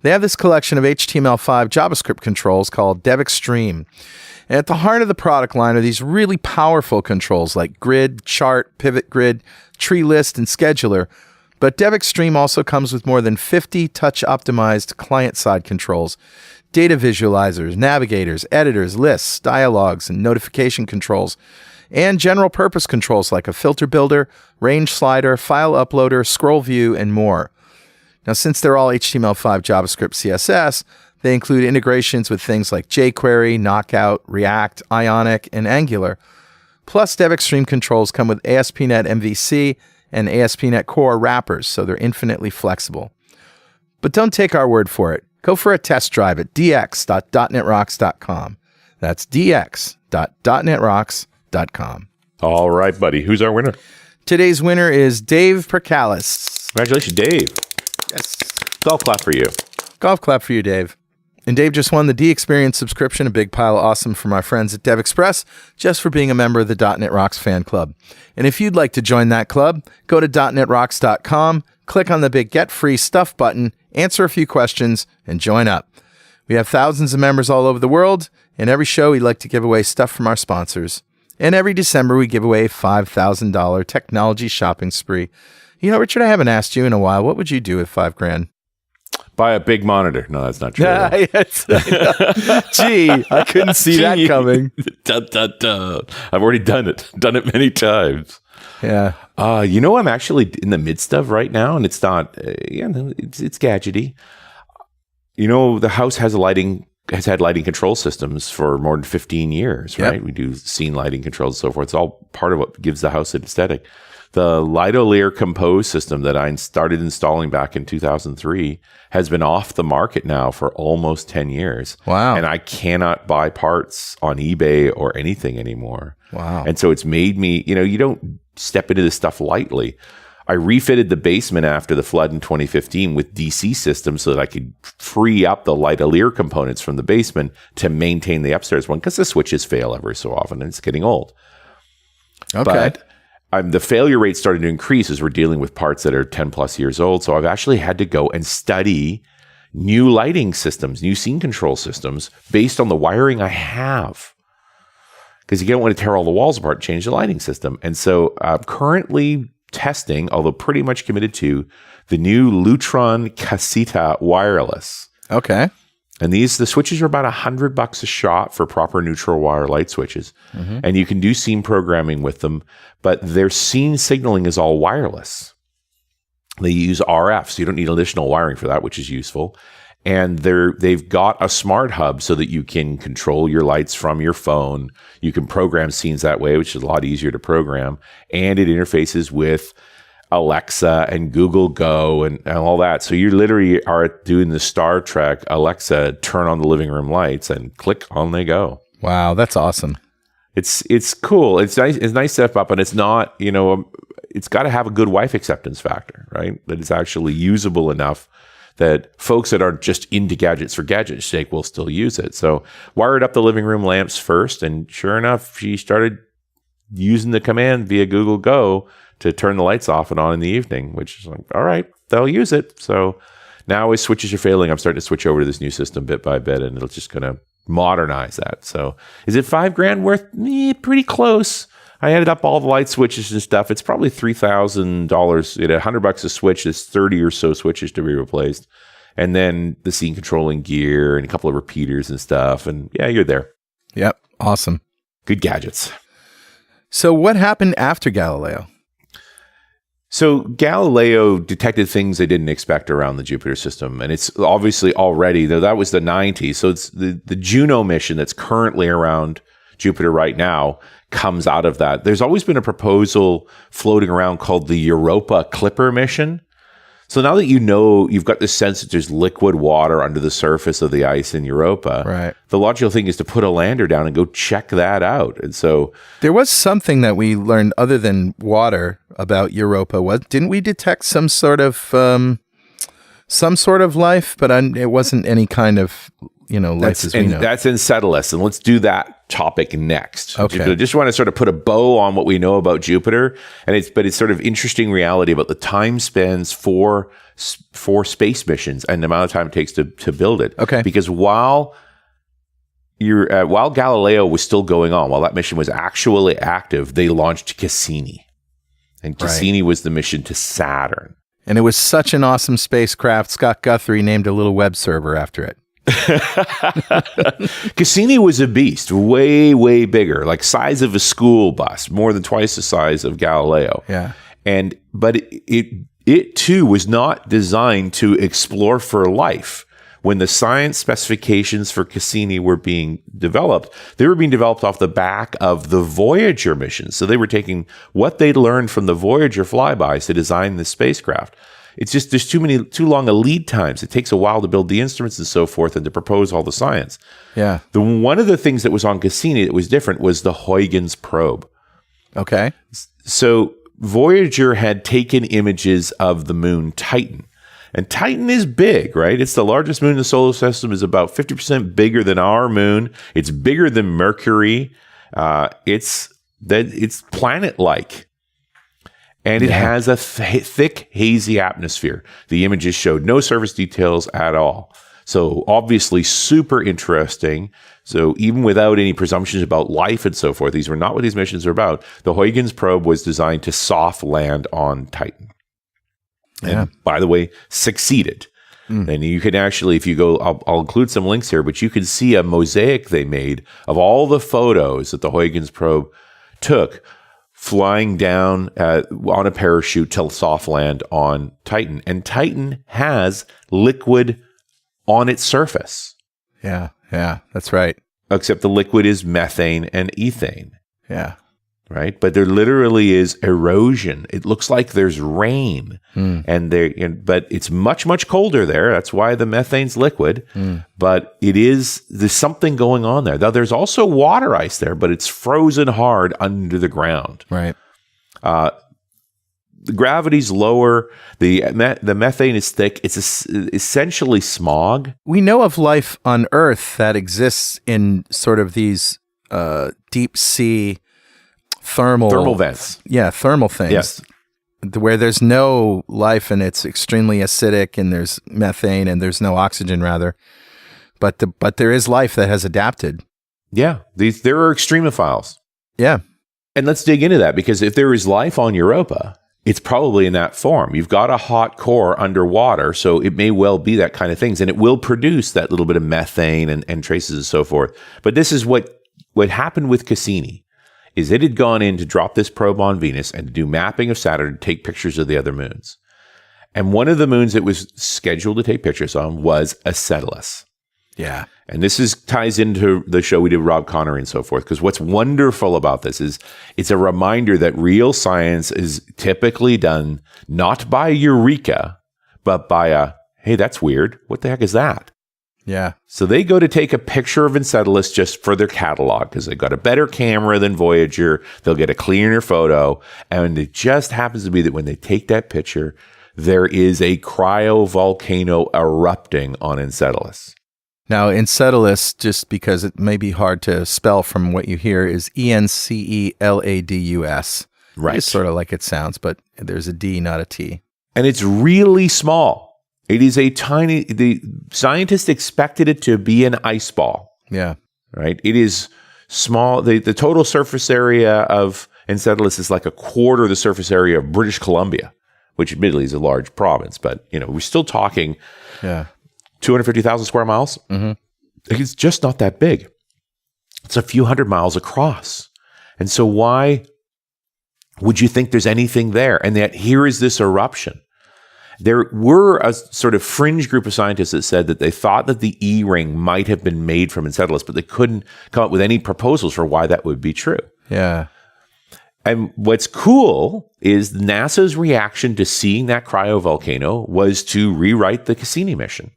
They have this collection of HTML5 JavaScript controls called DevExtreme. And at the heart of the product line are these really powerful controls like grid, chart, pivot grid, tree list, and scheduler. But DevExtreme also comes with more than 50 touch-optimized client-side controls, data visualizers, navigators, editors, lists, dialogues, and notification controls, and general-purpose controls like a filter builder, range slider, file uploader, scroll view, and more. Now, since they're all HTML5 JavaScript CSS, they include integrations with things like jQuery, Knockout, React, Ionic, and Angular. Plus, DevExtreme controls come with ASP.NET MVC and ASP.NET Core wrappers, so they're infinitely flexible. But don't take our word for it. Go for a test drive at dx.netrocks.com. That's dx.netrocks.com. All right, buddy. Who's our winner? Today's winner is Dave Percalis. Congratulations, Dave. Yes. Golf clap for you. Golf clap for you, Dave. And Dave just won the D-Experience subscription, a big pile of awesome from our friends at DevExpress, just for being a member of the .NET Rocks fan club. And if you'd like to join that club, go to .NETRocks.com, click on the big Get Free Stuff button, answer a few questions, and join up. We have thousands of members all over the world, and every show we like to give away stuff from our sponsors. And every December we give away a $5,000 technology shopping spree. You know, Richard, I haven't asked you in a while. What would you do with $5,000? Buy a big monitor. No, that's not true. Gee, I couldn't see that coming. Dun, dun, dun. I've already done it. Done it many times. Yeah. You know, I'm actually in the midst of right now, and it's not. It's gadgety. You know, the house has had lighting control systems for more than 15 years, right? Yep. We do scene lighting controls and so forth. It's all part of what gives the house an aesthetic. The Lidolayer Compose system that I started installing back in 2003 has been off the market now for almost 10 years. Wow. And I cannot buy parts on eBay or anything anymore. Wow. And so it's made me, you know, you don't step into this stuff lightly. I refitted the basement after the flood in 2015 with DC systems so that I could free up the Lidolayer components from the basement to maintain the upstairs one, because the switches fail ever so often and it's getting old. Okay. But the failure rate started to increase as we're dealing with parts that are 10 plus years old. So I've actually had to go and study new lighting systems, new scene control systems based on the wiring I have. Because you don't want to tear all the walls apart, change the lighting system. And so I'm currently testing, although pretty much committed to, the new Lutron Casita wireless. Okay. And the switches are about $100 a shot for proper neutral wire light switches. Mm-hmm. And you can do scene programming with them, but their scene signaling is all wireless. They use RF, so you don't need additional wiring for that, which is useful. And they've got a smart hub so that you can control your lights from your phone. You can program scenes that way, which is a lot easier to program. And it interfaces with Alexa and Google Go and all that. So you literally are doing the Star Trek Alexa, turn on the living room lights, and click, on they go. Wow, that's awesome. It's cool. It's nice. It's nice step up, and it's not, you know, it's got to have a good wife acceptance factor, right? That it's actually usable enough that folks that aren't just into gadgets for gadget's sake will still use it. So wired up the living room lamps first, and sure enough, she started using the command via Google Go to turn the lights off and on in the evening, which is like, all right, they'll use it. So now as switches are failing, I'm starting to switch over to this new system bit by bit, and it's just going to modernize that. So is it $5,000 worth? Pretty close. I added up all the light switches and stuff. It's probably $3,000. At $100 a switch, there's 30 or so switches to be replaced. And then the scene controlling gear and a couple of repeaters and stuff. And yeah, you're there. Yep. Awesome. Good gadgets. So what happened after Galileo? So Galileo detected things they didn't expect around the Jupiter system. And it's obviously already, though that was the 90s. So it's the Juno mission that's currently around Jupiter right now comes out of that. There's always been a proposal floating around called the Europa Clipper mission. So now that you know, you've got this sense that there's liquid water under the surface of the ice in Europa, right? The logical thing is to put a lander down and go check that out. And so there was something that we learned other than water about Europa. Didn't we detect some sort of life? But it wasn't any kind of life as we know. That's Enceladus, and let's do that topic next. Okay. I just want to sort of put a bow on what we know about Jupiter, but it's sort of interesting reality about the time spans for space missions and the amount of time it takes to build it. Okay. Because while Galileo was still going on, while that mission was actually active, they launched Cassini. And Cassini was the mission to Saturn. And it was such an awesome spacecraft. Scott Guthrie named a little web server after it. Cassini was a beast, way, way bigger, like size of a school bus, more than twice the size of Galileo. Yeah. But it too was not designed to explore for life. When the science specifications for Cassini were being developed, they were being developed off the back of the Voyager missions. So they were taking what they'd learned from the Voyager flybys to design the spacecraft. It's just there's too long a lead times. It takes a while to build the instruments and so forth and to propose all the science. Yeah. One of the things that was on Cassini that was different was the Huygens probe. Okay. So Voyager had taken images of the moon Titan. And Titan is big, right? It's the largest moon in the solar system, is about 50% bigger than our moon. It's bigger than Mercury. It's planet-like. And it has a thick, hazy atmosphere. The images showed no surface details at all. So obviously super interesting. So even without any presumptions about life and so forth, these were not what these missions are about. The Huygens probe was designed to soft land on Titan. And by the way, succeeded. And you can actually, if you go, I'll include some links here, but you can see a mosaic they made of all the photos that the Huygens probe took flying down on a parachute to soft land on Titan. And Titan has liquid on its surface. Yeah, that's right. Except the liquid is methane and ethane. Yeah. Right? But there literally is erosion. It looks like there's rain. But it's much, much colder there. That's why the methane's liquid. But there's something going on there. Now, there's also water ice there, but it's frozen hard under the ground. Right. The gravity's lower. The methane is thick. It's essentially smog. We know of life on Earth that exists in sort of these deep sea thermal vents. Yeah, thermal things. Yes. Where there's no life and it's extremely acidic and there's methane and there's no oxygen rather. But there is life that has adapted. Yeah. There are extremophiles. Yeah. And let's dig into that, because if there is life on Europa, it's probably in that form. You've got a hot core underwater, so it may well be that kind of things, and it will produce that little bit of methane and traces and so forth. But this is what happened with Cassini, is it had gone in to drop this probe on Venus and to do mapping of Saturn, to take pictures of the other moons. And one of the moons it was scheduled to take pictures on was Acetylus. Yeah. And this ties into the show we did with Rob Connery and so forth, because what's wonderful about this is it's a reminder that real science is typically done not by eureka, but by hey, that's weird. What the heck is that? Yeah. So they go to take a picture of Enceladus just for their catalog, because they've got a better camera than Voyager. They'll get a cleaner photo. And it just happens to be that when they take that picture, there is a cryovolcano erupting on Enceladus. Now, Enceladus, just because it may be hard to spell from what you hear, is Enceladus. Right. It's sort of like it sounds, but there's a D, not a T. And it's really small. It is the scientists expected it to be an ice ball. Yeah. Right? It is small. The total surface area of Enceladus is like a quarter of the surface area of British Columbia, which admittedly is a large province, but we're still talking 250,000 square miles. Mm-hmm. It's just not that big. It's a few hundred miles across. And so why would you think there's anything there? And yet here is this eruption. There were a sort of fringe group of scientists that said that they thought that the E-ring might have been made from Enceladus, but they couldn't come up with any proposals for why that would be true. Yeah. And what's cool is NASA's reaction to seeing that cryovolcano was to rewrite the Cassini mission.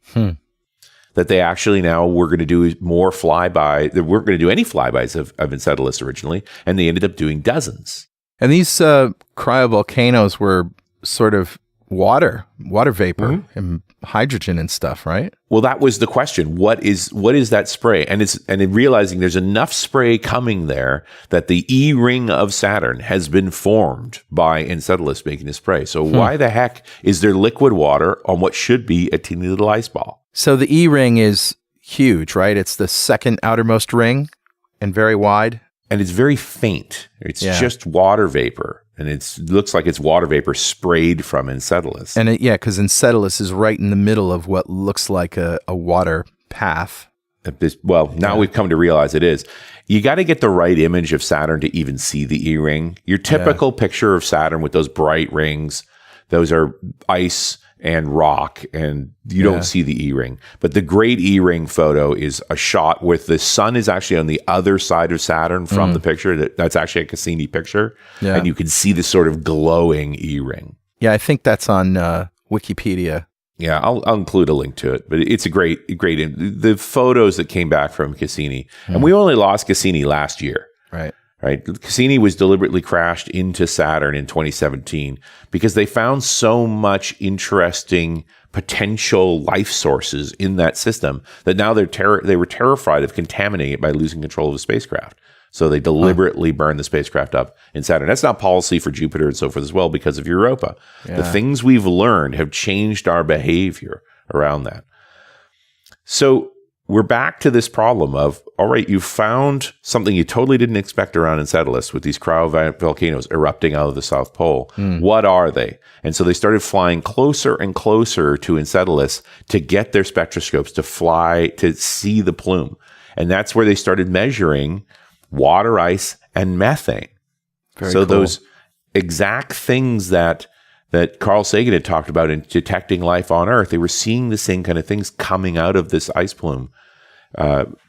That they actually now were going to do more flyby. They weren't going to do any flybys of Enceladus originally, and they ended up doing dozens. And these cryovolcanoes were sort of water vapor and hydrogen and stuff, right? Well, that was the question. What is that spray? And in realizing there's enough spray coming there that the E ring of Saturn has been formed by Enceladus making the spray. So why the heck is there liquid water on what should be a teeny little ice ball? So the E ring is huge, right? It's the second outermost ring and very wide. And it's very faint. It's just water vapor. And it looks like it's water vapor sprayed from Enceladus. And because Enceladus is right in the middle of what looks like a water path. We've come to realize it is. You got to get the right image of Saturn to even see the E-ring. Your typical picture of Saturn with those bright rings, those are ice and rock, and you don't see the E-ring. But the great E-ring photo is a shot with the sun is actually on the other side of Saturn from the picture. That's actually a Cassini picture. Yeah. And you can see this sort of glowing E-ring. Yeah, I think that's on Wikipedia. Yeah, I'll include a link to it. But it's a great, the photos that came back from Cassini. And we only lost Cassini last year. Right. Cassini was deliberately crashed into Saturn in 2017 because they found so much interesting potential life sources in that system that now they were terrified of contaminating it by losing control of the spacecraft. So they deliberately burned the spacecraft up in Saturn. That's not policy for Jupiter and so forth as well because of Europa. Yeah. The things we've learned have changed our behavior around that. So we're back to this problem of, all right, you found something you totally didn't expect around Enceladus with these cryovolcanoes erupting out of the South Pole. What are they? And so they started flying closer and closer to Enceladus to get their spectroscopes to fly to see the plume. And that's where they started measuring water ice and methane. Very cool. Those exact things that Carl Sagan had talked about in detecting life on Earth, they were seeing the same kind of things coming out of this ice plume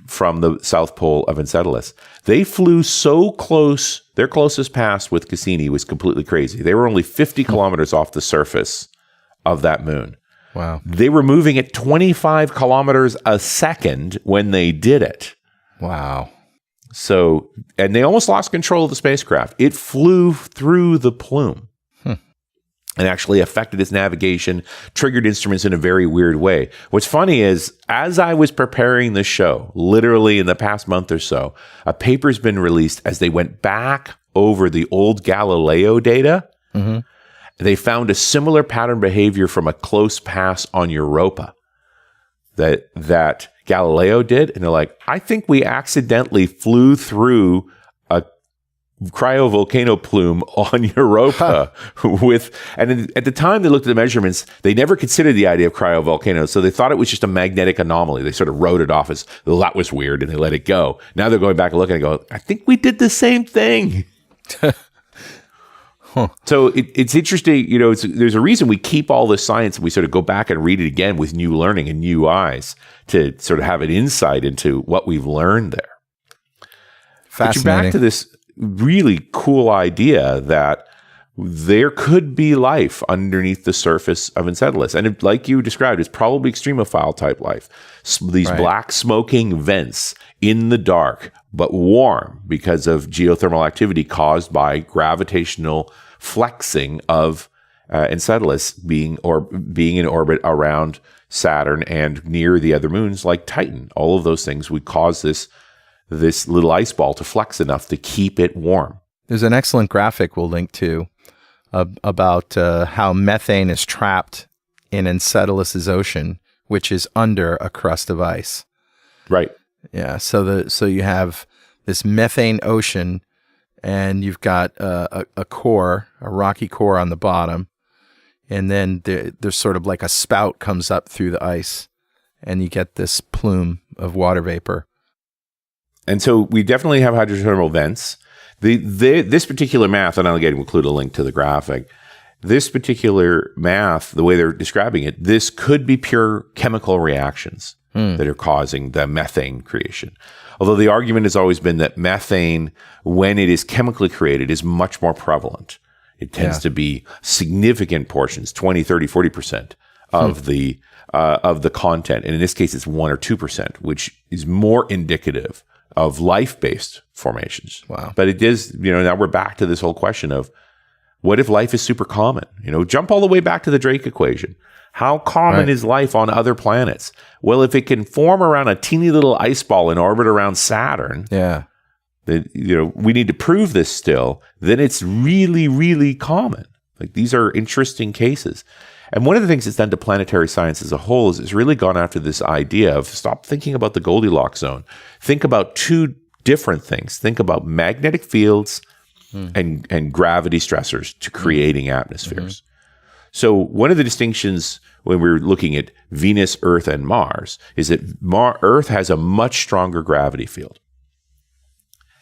from the South Pole of Enceladus. They flew so close, their closest pass with Cassini was completely crazy. They were only 50 kilometers off the surface of that moon. Wow. They were moving at 25 kilometers a second when they did it. Wow. So, and they almost lost control of the spacecraft. It flew through the plume. And actually affected its navigation, triggered instruments in a very weird way. What's funny is, as I was preparing the show, literally in the past month or so, a paper's been released as they went back over the old Galileo data. They found a similar pattern behavior from a close pass on Europa that Galileo did. And they're like, I think we accidentally flew through a cryovolcano plume on Europa and at the time they looked at the measurements, they never considered the idea of cryovolcanoes, so they thought it was just a magnetic anomaly. They sort of wrote it off as, well, that was weird, and they let it go. Now they're going back and looking and go, I think we did the same thing. So it's interesting, there's a reason we keep all this science and we sort of go back and read it again with new learning and new eyes to sort of have an insight into what we've learned there. Fascinating. But you're back to this really cool idea that there could be life underneath the surface of Enceladus. And like you described, it's probably extremophile type life. These black smoking vents in the dark, but warm because of geothermal activity caused by gravitational flexing of Enceladus being in orbit around Saturn and near the other moons like Titan. All of those things would cause this little ice ball to flex enough to keep it warm. There's an excellent graphic we'll link to about how methane is trapped in Enceladus's ocean, which is under a crust of ice. Right. Yeah. So you have this methane ocean, and you've got a core, a rocky core on the bottom, and then there's sort of like a spout comes up through the ice, and you get this plume of water vapor. And so we definitely have hydrothermal vents. This particular math, and I'll again include a link to the graphic, this particular math, the way they're describing it, this could be pure chemical reactions that are causing the methane creation. Although the argument has always been that methane, when it is chemically created, is much more prevalent. It tends to be significant portions, 20, 30, 40% of the content. And in this case, it's 1 or 2%, which is more indicative of life-based formations. Wow. But it is, now we're back to this whole question of What if life is super common? Jump all the way back to the Drake equation. How common is life on other planets? Well, if it can form around a teeny little ice ball in orbit around Saturn, we need to prove this still, then it's really, really common. Like, these are interesting cases. And one of the things it's done to planetary science as a whole is it's really gone after this idea of stop thinking about the Goldilocks zone. Think about two different things. Think about magnetic fields and gravity stressors to creating atmospheres. So one of the distinctions when we're looking at Venus, Earth, and Mars is that Earth has a much stronger gravity field.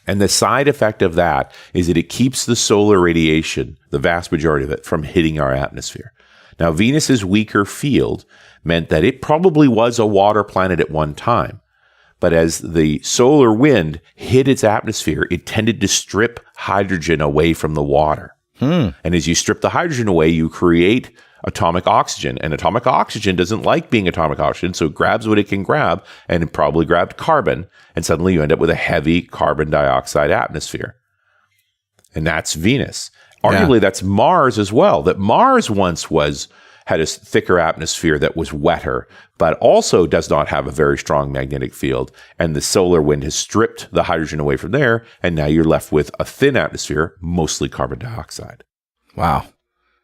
And the side effect of that is that it keeps the solar radiation, the vast majority of it, from hitting our atmosphere. Now, Venus's weaker field meant that it probably was a water planet at one time. But as the solar wind hit its atmosphere, it tended to strip hydrogen away from the water. And as you strip the hydrogen away, you create atomic oxygen. And atomic oxygen doesn't like being atomic oxygen, so it grabs what it can grab, and it probably grabbed carbon. And suddenly you end up with a heavy carbon dioxide atmosphere. And that's Venus. Arguably, that's Mars as well. That Mars once had a thicker atmosphere that was wetter, but also does not have a very strong magnetic field. And the solar wind has stripped the hydrogen away from there, and now you're left with a thin atmosphere, mostly carbon dioxide. Wow.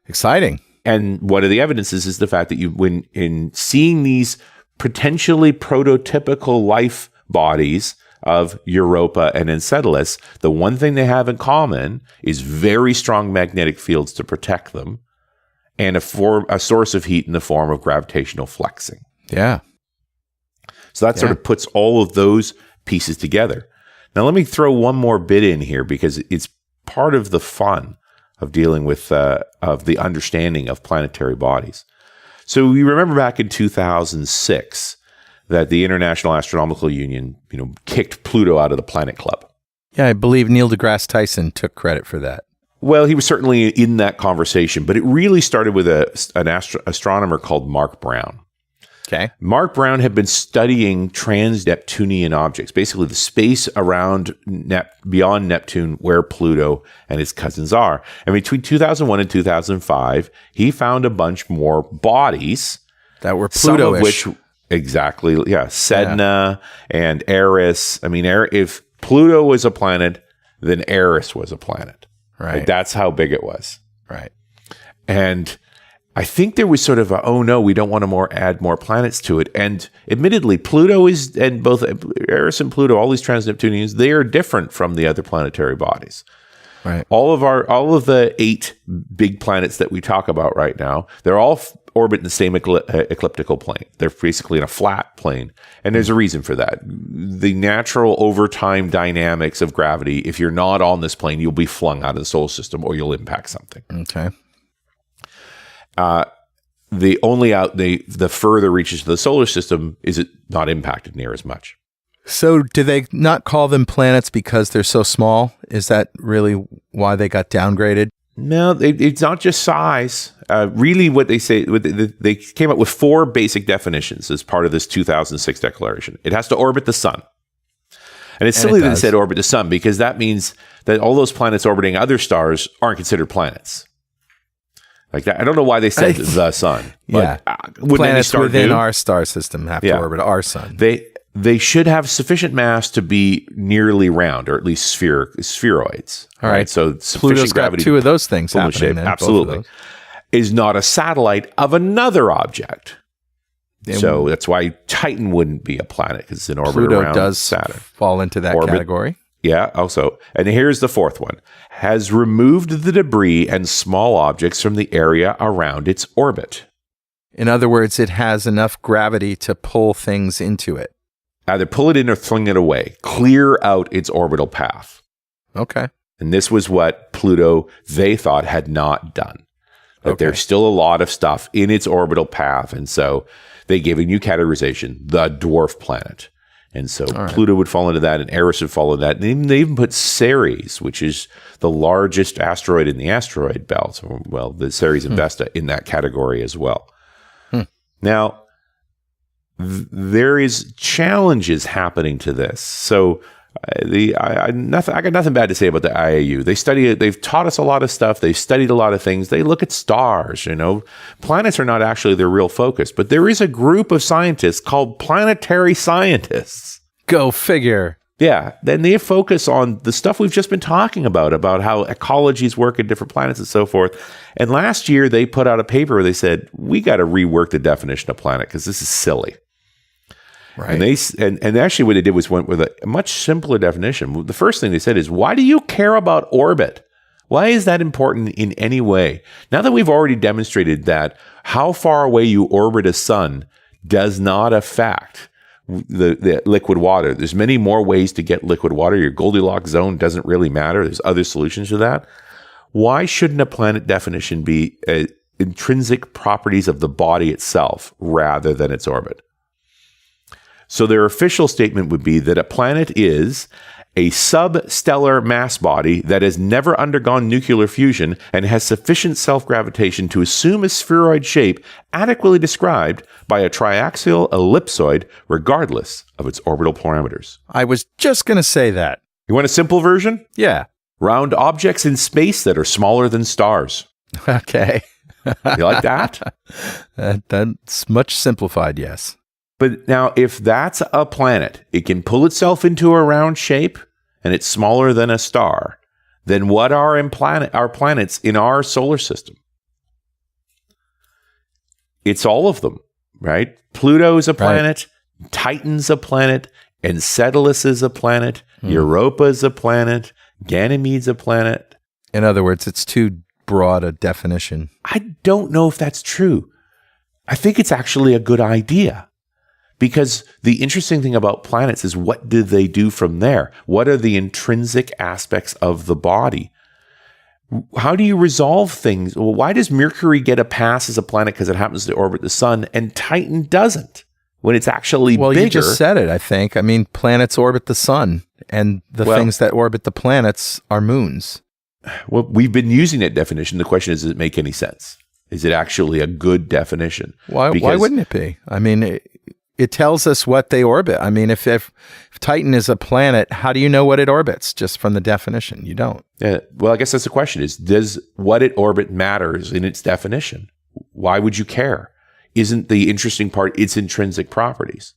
Exciting. And one of the evidences is the fact that when in seeing these potentially prototypical life bodies of Europa and Enceladus, the one thing they have in common is very strong magnetic fields to protect them, and a source of heat in the form of gravitational flexing. Yeah. So that sort of puts all of those pieces together. Now, let me throw one more bit in here because it's part of the fun of dealing with of the understanding of planetary bodies. So you remember back in 2006 that the International Astronomical Union, kicked Pluto out of the Planet Club. Yeah, I believe Neil deGrasse Tyson took credit for that. Well, he was certainly in that conversation, but it really started with an astronomer called Mark Brown. Okay. Mark Brown had been studying trans-Neptunian objects, basically the space around beyond Neptune where Pluto and its cousins are. And between 2001 and 2005, he found a bunch more bodies that were Pluto-ish. Some of which, exactly, Sedna and Eris. I mean, if Pluto was a planet, then Eris was a planet. Right. Like, that's how big it was. Right. And I think there was sort of oh no, we don't want to add more planets to it. And admittedly, Pluto and both Eris and Pluto, all these trans-Neptunians, they are different from the other planetary bodies. Right. All of the 8 big planets that we talk about right now, they're all orbit in the same ecliptical plane. They're basically in a flat plane. And there's a reason for that. The natural overtime dynamics of gravity, if you're not on this plane, you'll be flung out of the solar system or you'll impact something. Okay. The further reaches to the solar system is it not impacted near as much. So do they not call them planets because they're so small? Is that really why they got downgraded? No, it's not just size. Really, what they say, they came up with 4 basic definitions as part of this 2006 declaration. It has to orbit the sun. And it's silly that it said orbit the sun because that means that all those planets orbiting other stars aren't considered planets. Like that, I don't know why they said the sun. But planets within our star system have to orbit our sun. They should have sufficient mass to be nearly round, or at least spheroids. All right. So Pluto's got 2 of those things happening. Then, absolutely. Is not a satellite of another object. So that's why Titan wouldn't be a planet because it's in orbit around Saturn. Fall into that category. Yeah, also. And here's the 4th one. Has removed the debris and small objects from the area around its orbit. In other words, it has enough gravity to pull things into it. Either pull it in or fling it away. Clear out its orbital path. Okay. And this was what Pluto, they thought, had not done. That there's still a lot of stuff in its orbital path. And so they gave a new categorization, the dwarf planet. And so Pluto would fall into that, and Eris would fall into that. And they even put Ceres, which is the largest asteroid in the asteroid belt. Well, the Ceres and Vesta in that category as well. Now, there is challenges happening to this. So I got nothing bad to say about the IAU. They study it. They've taught us a lot of stuff. They've studied a lot of things. They look at stars. Planets are not actually their real focus, but there is a group of scientists called planetary scientists. Go figure. Yeah, then they focus on the stuff we've just been talking about how ecologies work in different planets and so forth. And last year they put out a paper where they said, we got to rework the definition of planet because this is silly. Right. And actually what they did was went with a much simpler definition. The first thing they said is, why do you care about orbit? Why is that important in any way? Now that we've already demonstrated that how far away you orbit a sun does not affect the liquid water. There's many more ways to get liquid water. Your Goldilocks zone doesn't really matter. There's other solutions to that. Why shouldn't a planet definition be intrinsic properties of the body itself rather than its orbit? So their official statement would be that a planet is a substellar mass body that has never undergone nuclear fusion and has sufficient self-gravitation to assume a spheroid shape adequately described by a triaxial ellipsoid regardless of its orbital parameters. I was just going to say that. You want a simple version? Yeah. Round objects in space that are smaller than stars. Okay. You like that? That's much simplified, yes. But now, if that's a planet, it can pull itself into a round shape, and it's smaller than a star, then what are our planets in our solar system? It's all of them, right? Pluto's a planet, right. Titan's a planet, Enceladus is a planet, Europa's a planet, Ganymede's a planet. In other words, it's too broad a definition. I don't know if that's true. I think it's actually a good idea. Because the interesting thing about planets is, what do they do from there? What are the intrinsic aspects of the body? How do you resolve things? Well, why does Mercury get a pass as a planet because it happens to orbit the sun, and Titan doesn't when it's actually bigger? Well, you just said it, I think. I mean, planets orbit the sun, and the things that orbit the planets are moons. Well, we've been using that definition. The question is, does it make any sense? Is it actually a good definition? Why wouldn't it be? I mean, it tells us what they orbit. I mean, if Titan is a planet, how do you know what it orbits? Just from the definition, you don't. Yeah. Well, I guess that's the question: does what it orbit matters in its definition? Why would you care? Isn't the interesting part its intrinsic properties,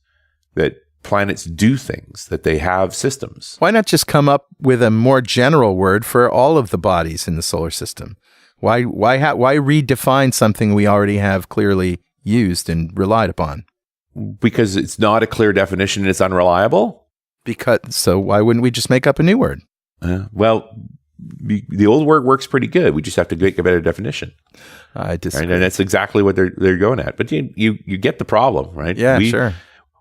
that planets do things, that they have systems? Why not just come up with a more general word for all of the bodies in the solar system? Why redefine something we already have clearly used and relied upon? Because it's not a clear definition and it's unreliable? So why wouldn't we just make up a new word? Well, the old word works pretty good. We just have to make a better definition. I disagree. Right? And that's exactly what they're going at. But you get the problem, right? Yeah, sure.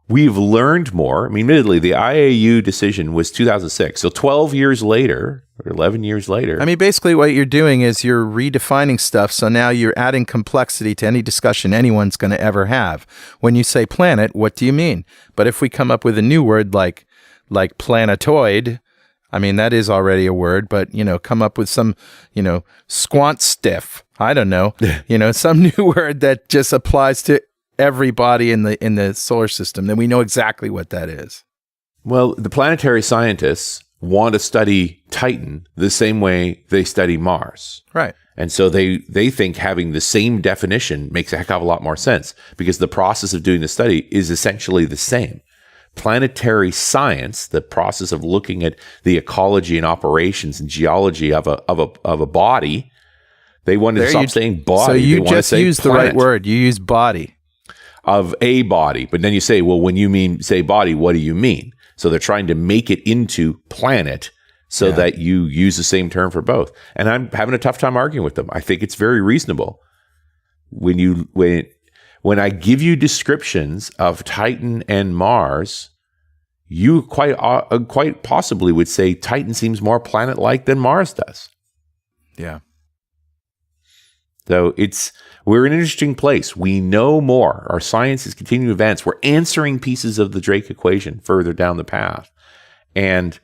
We've learned more. I mean, admittedly, the IAU decision was 2006. So 12 years later, or 11 years later. I mean, basically what you're doing is you're redefining stuff. So now you're adding complexity to any discussion anyone's going to ever have. When you say planet, what do you mean? But if we come up with a new word like planetoid, I mean, that is already a word, but, come up with some, squant stiff. I don't know, some new word that just applies to everybody in the solar system, then we know exactly what that is. Well, the planetary scientists want to study Titan the same way they study Mars. Right. And so they think having the same definition makes a heck of a lot more sense, because the process of doing the study is essentially the same. Planetary science, the process of looking at the ecology and operations and geology of a body, they want to stop saying body. So you just used the right word. You use body. Of a body. But then you say, well, when you say body, what do you mean? So they're trying to make it into planet so that you use the same term for both. And I'm having a tough time arguing with them. I think it's very reasonable. When I give you descriptions of Titan and Mars, you quite possibly would say Titan seems more planet-like than Mars does. Yeah. So we're in an interesting place. We know more. Our science is continuing to advance. We're answering pieces of the Drake equation further down the path. And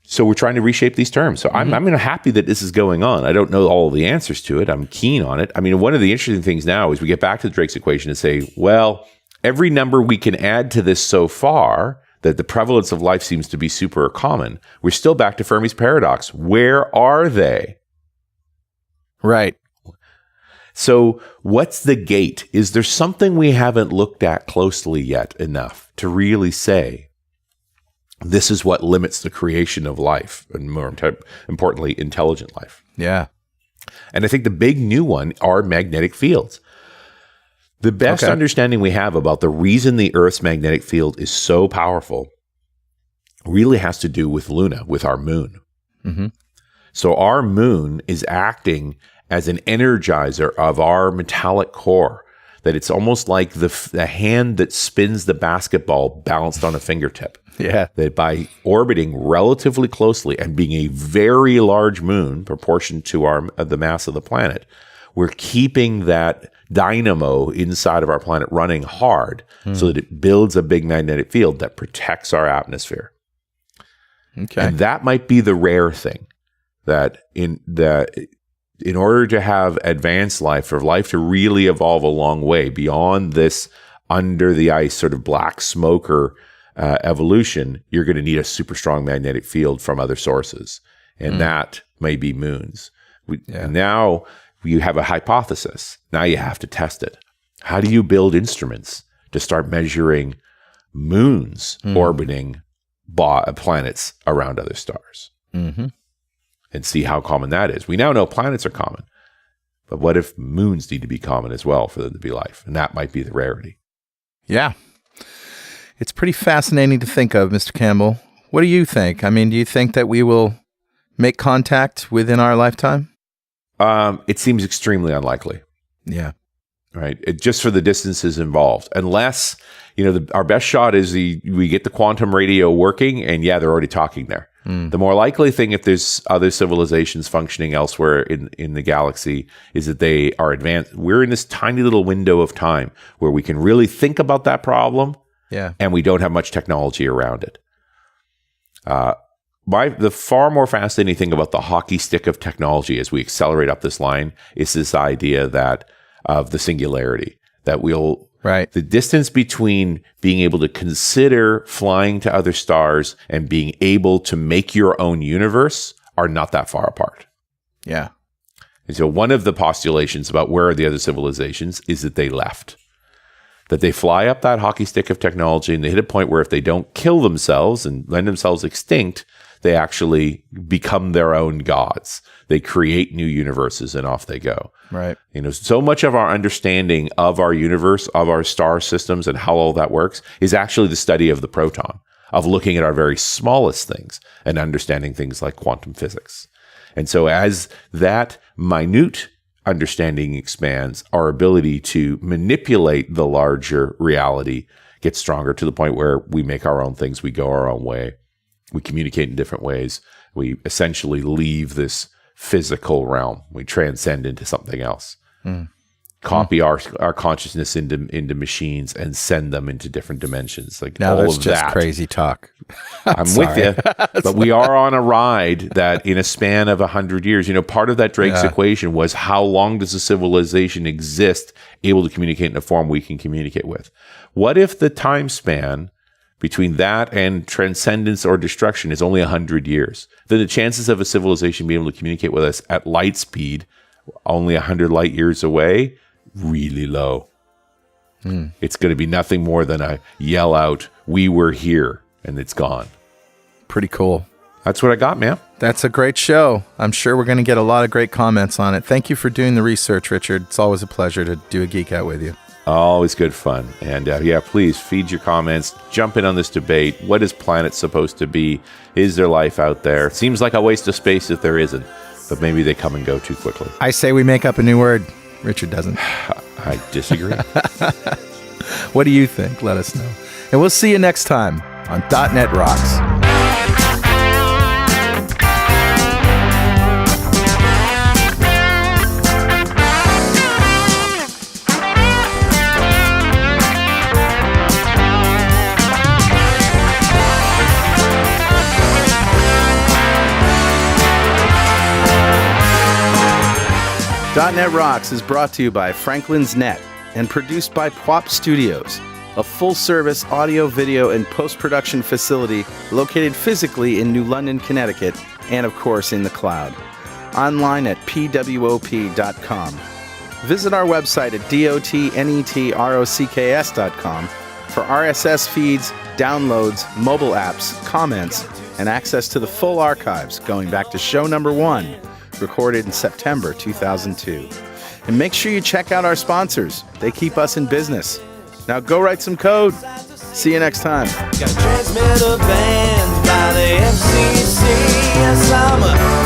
so we're trying to reshape these terms. So I'm happy that this is going on. I don't know all the answers to it. I'm keen on it. I mean, one of the interesting things now is we get back to the Drake's equation and say, well, every number we can add to this so far, that the prevalence of life seems to be super common, we're still back to Fermi's paradox. Where are they? Right. So what's the gate? Is there something we haven't looked at closely yet enough to really say, this is what limits the creation of life, and more importantly, intelligent life? Yeah. And I think the big new one are magnetic fields. The best understanding we have about the reason the Earth's magnetic field is so powerful really has to do with Luna, with our moon. Mm-hmm. So our moon is acting as an energizer of our metallic core, that it's almost like the hand that spins the basketball balanced on a fingertip. Yeah. That by orbiting relatively closely and being a very large moon proportioned to the mass of the planet, we're keeping that dynamo inside of our planet running hard so that it builds a big magnetic field that protects our atmosphere. Okay. And that might be the rare thing, that in order to have advanced life, for life to really evolve a long way beyond this under the ice sort of black smoker evolution, you're going to need a super strong magnetic field from other sources. And that may be moons. Now you have a hypothesis. Now you have to test it. How do you build instruments to start measuring moons orbiting planets around other stars? Mm-hmm. And see how common that is. We now know planets are common, but what if moons need to be common as well for them to be life? And that might be the rarity. Yeah. It's pretty fascinating to think of, Mr. Campbell. What do you think? I mean, do you think that we will make contact within our lifetime? It seems extremely unlikely. Yeah. Right. Just for the distances involved, unless, our best shot is we get the quantum radio working, and they're already talking there. The more likely thing, if there's other civilizations functioning elsewhere in the galaxy, is that they are advanced. We're in this tiny little window of time where we can really think about that problem, and we don't have much technology around it. The far more fascinating thing about the hockey stick of technology as we accelerate up this line is this idea that of the singularity, that the distance between being able to consider flying to other stars and being able to make your own universe are not that far apart. Yeah. And so one of the postulations about where are the other civilizations is that they left. That they fly up that hockey stick of technology and they hit a point where if they don't kill themselves and render themselves extinct, they actually become their own gods. They create new universes and off they go. Right. So much of our understanding of our universe, of our star systems and how all that works is actually the study of the proton, of looking at our very smallest things and understanding things like quantum physics. And so as that minute understanding expands, our ability to manipulate the larger reality gets stronger to the point where we make our own things, we go our own way. We communicate in different ways. We essentially leave this physical realm. We transcend into something else. Copy our consciousness into machines and send them into different dimensions. Like now all that's of just that. Crazy talk. I'm with you, but we are on a ride that in a span of 100 years, part of that Drake's equation was how long does a civilization exist able to communicate in a form we can communicate with? What if the time span between that and transcendence or destruction is only 100 years? Then the chances of a civilization being able to communicate with us at light speed, only 100 light years away, really low. It's going to be nothing more than a yell out, "We were here," and it's gone. Pretty cool. That's what I got, man. That's a great show. I'm sure we're going to get a lot of great comments on it. Thank you for doing the research, Richard. It's always a pleasure to do a Geek Out with you. Always good fun. And please feed your comments. Jump in on this debate. What is planet supposed to be? Is there life out there? It seems like a waste of space if there isn't, but maybe they come and go too quickly. I say we make up a new word. Richard doesn't. I disagree. What do you think? Let us know. And we'll see you next time on .NET Rocks. .NET Rocks is brought to you by Franklin's Net and produced by Pwop Studios. a full-service audio, video, and post-production facility located physically in New London, Connecticut, and of course in the cloud. Online at pwop.com. Visit our website at dotnetrocks.com for RSS feeds, downloads, mobile apps, comments, and access to the full archives going back to show number 1, recorded in September 2002. And make sure you check out our sponsors. They keep us in business. Now go write some code. See you next time. Got transmitter banned by the FCC. Yes, I'm a